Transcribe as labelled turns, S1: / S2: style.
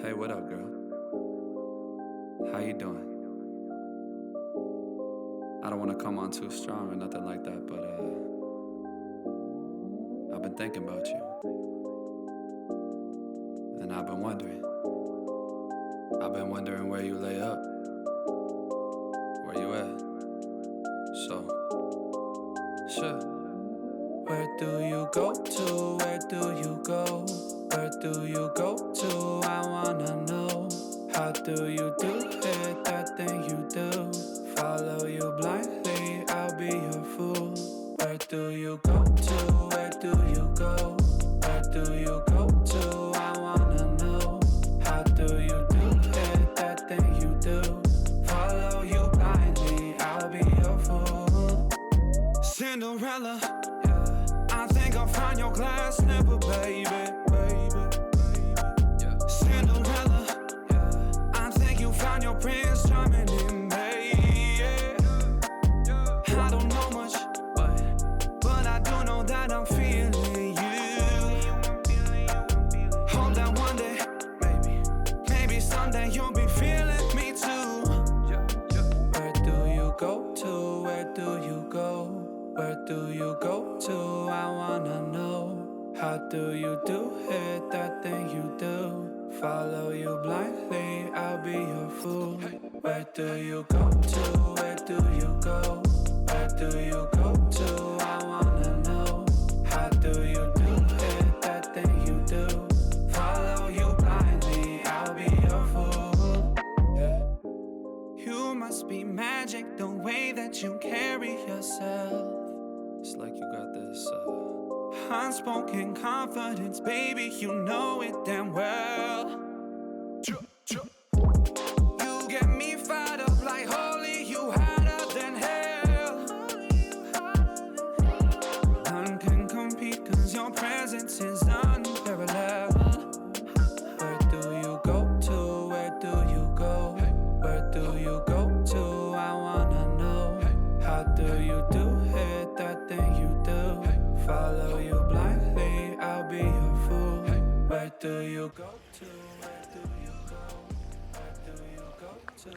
S1: Hey, what up, girl? How you doing? I don't want to come on too strong or nothing like that, but I've been thinking about you. And I've been wondering where you lay up. Where you at? So, sure. Where do you go to? Where do you go? Where do you go to? I wanna know. How do you do it, that thing you do? Follow you blindly, I'll be your fool. Where do you go to? Where do you go? Where do you go to? I wanna know. How do you do it, that thing you do? Follow you blindly, I'll be your fool. Cinderella, I think I'll find your glass slipper, baby. Cinderella, I think you found your prince charming in me. I don't know much, but I do know that I'm feeling you. Hope that one day, maybe someday you'll be feeling me too. Where do you go to? Where do you go? Where do you go to? I wanna know. How do you do it, that thing you do? Follow you blindly, I'll be your fool. Where do you go to? Where do you go? Where do you go to? I wanna know. How do you do it, that thing you do? Follow you blindly, I'll be your fool. You must be magic, the way that you carry yourself. It's like you got this unspoken confidence, baby, you know it damn well. You get me fired up like holy, you hotter than hell. None can compete cause your presence is unparalleled. Where do you go to? Where do you go? Where do you go to? I wanna know. How do you do it, that thing you do? Follow you blindly, I'll be your fool. Where do you go to? Where do you go? Where do you go to?